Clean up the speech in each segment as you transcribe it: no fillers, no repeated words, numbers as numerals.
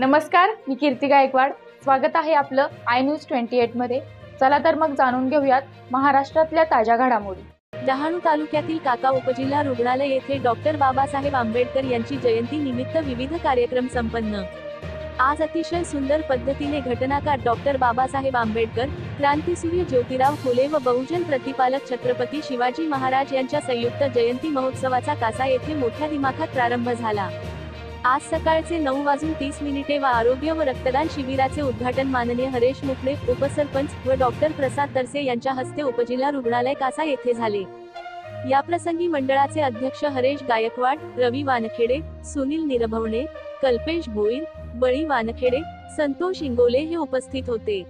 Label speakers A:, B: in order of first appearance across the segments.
A: नमस्कार, मी कीर्ती गायकवाड। स्वागत आहे आपलं आय न्यूज 28 मध्ये। चला तर मग जाणून घेऊयात महाराष्ट्रातल्या ताज्या घडामोडी।
B: डहाणू तालुक्यातील काका उपजिल्हा रुग्णालय येथे डॉक्टर बाबासाहेब आंबेडकर यांची जयंती निमित्त विविध कार्यक्रम संपन्न। आज अतिशय सुंदर पद्धतीने घटनाकार डॉक्टर बाबासाहेब आंबेडकर, क्रांतीसूर्य ज्योतिराव फुले व बहुजन प्रतिपालक छत्रपती शिवाजी महाराज यांच्या संयुक्त जयंती महोत्सवाचा कासा येथे मोठ्या दिमाखात प्रारंभ झाला। आज सकाळचे 9:30 व आरोग्य व रक्तदान शिबिराचे उद्घाटन माननीय हरेश मुकणे, उपसरपंच व डॉक्टर प्रसाद तरसे यांच्या हस्ते उपजिल्हा रुग्णालय कासा येथे झाले। या प्रसंगी मंडळाचे अध्यक्ष हरेश गायकवाड, रवी वानखेडे, सुनील निरभवणे, कल्पेश भोईर, बळी वानखेडे, संतोष इंगोले हे उपस्थित होते।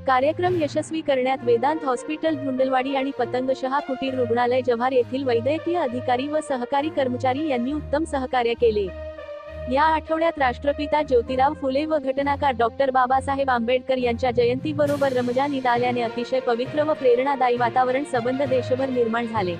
B: कार्यक्रम यशस्वी करण्यात वेदांत हॉस्पिटल धुंडलवाडी आणि पतंगशहा कुटीर रुग्णालय जव्हार येथील वैद्यकीय अधिकारी व सहकारी कर्मचारी यांनी उत्तम सहकार्य केले। या आठवड्यात राष्ट्रपिता ज्योतिराव फुले व घटनाकार डॉक्टर बाबासाहेब आंबेडकर यांच्या जयंतीबरोबर रमजान ईद आल्याने अतिशय पवित्र व प्रेरणादायी वातावरण संबंध देशभर निर्माण झाले।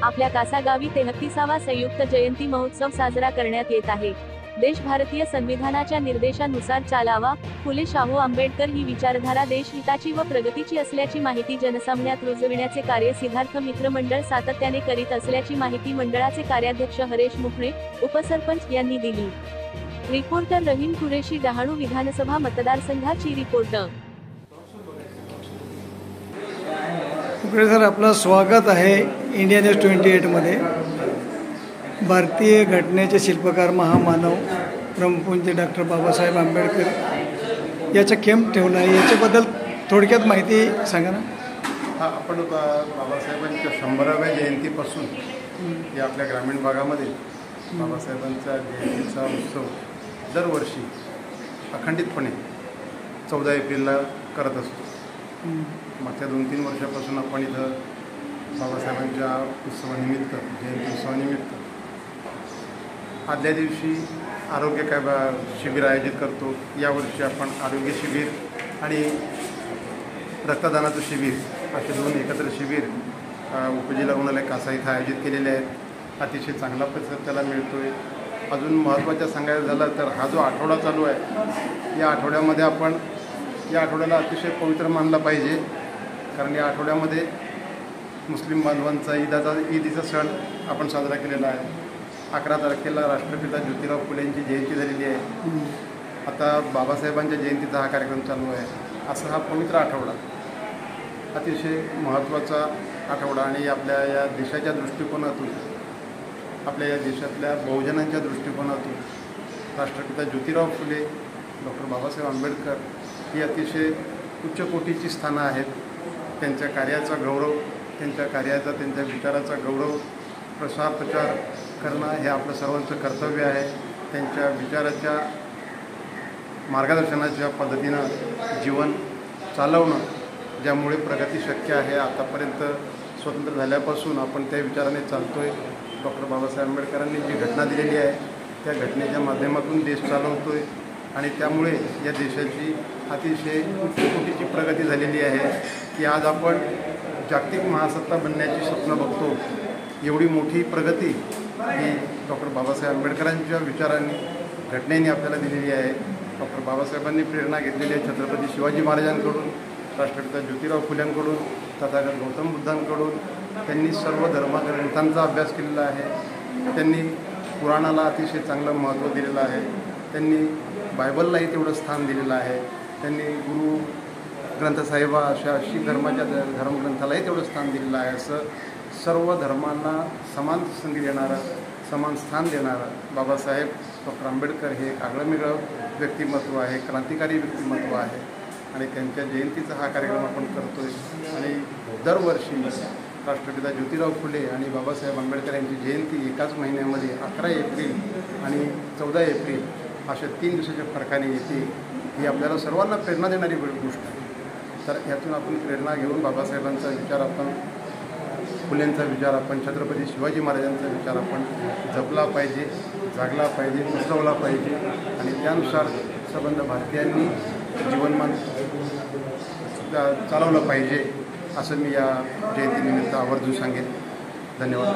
B: आपल्या कासा गावी 33वा संयुक्त जयंती महोत्सव साजरा करण्यात येत आहे। देश भारतीय संविधानाच्या निर्देशानुसार चालावा। फुले शाहू आंबेडकर ही विचारधारा देशहिताची व प्रगतीची असल्याची माहिती जनसामान्यात रुजविण्याचे कार्य सिद्धार्थ मित्र मंडळ सातत्याने करीत असल्याची माहिती मंडळाचे कार्याध्यक्ष हरेश मुकणे, उपसरपंच यांनी दिली। रिपोर्टर रहीम कुरेशी, डहाणू विधानसभा मतदारसंघाची रिपोर्टर।
C: सर, आपलं स्वागत आहे इंडिया न्यूज 28 मध्ये। भारतीय घटनेचे शिल्पकार महामानव परमपूज्य डॉक्टर बाबासाहेब आंबेडकर याचा केंप ठेवला आहे, याच्याबद्दल थोडक्यात माहिती सांगा ना।
D: आपण बाबासाहेबांच्या 100व्या जयंतीपासून या आपल्या ग्रामीण भागामध्ये बाबासाहेबांच्या जयंतीचा उत्सव दरवर्षी अखंडितपणे 14 एप्रिलला करत असतो। मागच्या 2-3 वर्षापासून आपण इथं बाबासाहेबांच्या उत्सवानिमित्त, जयंती उत्सवानिमित्त आदल्या दिवशी आरोग्य शिबिर आयोजित करतो। यावर्षी आपण आरोग्य शिबिर आणि रक्तदानाचं शिबिर असे 2 एकत्र शिबिर उपजिल्हा रुग्णालय कासा इथं आयोजित केलेले आहेत। अतिशय चांगला प्रतिसाद त्याला मिळतो आहे। अजून महत्त्वाचं सांगायचं झालं तर हा जो आठवडा चालू आहे, या आठवड्यामध्ये आपण या आठवड्याला अतिशय पवित्र मानला पाहिजे, कारण या आठवड्यामध्ये मुस्लिम बांधवांचा ईदीचा सण आपण साजरा केलेला आहे। 11 तारखेला राष्ट्रपिता ज्योतिराव फुले यांची जयंती झालेली आहे। आता बाबासाहेबांच्या जयंतीचा हा कार्यक्रम चालू आहे। असा हा पवित्र आठवडा, अतिशय महत्त्वाचा आठवडा आणि आपल्या या देशाच्या दृष्टिकोनातून, आपल्या या देशातल्या बहुजनांच्या दृष्टिकोनातून राष्ट्रपिता ज्योतिराव फुले, डॉक्टर बाबासाहेब आंबेडकर ही अतिशय उच्च कोटीची स्थानं आहेत। त्यांच्या कार्याचा गौरव, त्यांच्या विचाराचा गौरव, प्रचार करणं हे आपलं सर्वांचं कर्तव्य आहे। त्यांच्या विचाराच्या मार्गदर्शनाच्या पद्धतीनं जीवन चालवणं, ज्यामुळे प्रगती शक्य आहे। आतापर्यंत स्वतंत्र झाल्यापासून आपण त्या विचाराने चालतो आहे। डॉक्टर बाबासाहेब आंबेडकरांनी जी घटना दिलेली आहे, त्या घटनेच्या माध्यमातून देश चालवतो आहे आणि त्यामुळे या देशाची अतिशय उच्च कोटीची प्रगती झालेली आहे की आज आपण जागतिक महासत्ता बनण्याची स्वप्न बघतो। एवढी मोठी प्रगती ही डॉक्टर बाबासाहेब आंबेडकरांच्या विचारांनी, घटनेने आपल्याला दिलेली आहे। डॉक्टर बाबासाहेबांनी प्रेरणा घेतलेली आहे छत्रपती शिवाजी महाराजांकडून, राष्ट्रपिता ज्योतिराव फुल्यांकडून, तथागत गौतम बुद्धांकडून। त्यांनी सर्व धर्मग्रंथांचा अभ्यास केलेला आहे। त्यांनी पुराणाला अतिशय चांगलं महत्त्व दिलेलं आहे। त्यांनी बायबललाही तेवढं स्थान दिलेलं आहे। त्यांनी गुरु ग्रंथसाहिबा अशा शीख धर्माच्या धर्मग्रंथालाही तेवढं स्थान दिलेलं आहे। असं सर्व धर्मांना समान संधी देणारं, समान स्थान देणारं बाबासाहेब डॉक्टर आंबेडकर हे एक आगळंवेगळं व्यक्तिमत्व आहे, क्रांतिकारी व्यक्तिमत्व आहे आणि त्यांच्या जयंतीचा हा कार्यक्रम आपण करतो आहे। आणि दरवर्षी राष्ट्रपिता ज्योतिराव फुले आणि बाबासाहेब आंबेडकर यांची जयंती एकाच महिन्यामध्ये 11 एप्रिल आणि 14 एप्रिल अशा 3 दिवसाच्या फरकाने येते। ही आपल्याला सर्वांना प्रेरणा देणारी गोष्ट आहे। तर ह्यातून आपण प्रेरणा घेऊन बाबासाहेबांचा विचार, आपण फुलेंचा विचार, आपण छत्रपती शिवाजी महाराजांचा विचार आपण जपला पाहिजे, जागला पाहिजे, पसरवला पाहिजे आणि त्यानुसार संबंध भारतीयांनी जीवनमान चालवलं पाहिजे, असं मी या जयंतीनिमित्त आवर्जून सांगेन। धन्यवाद।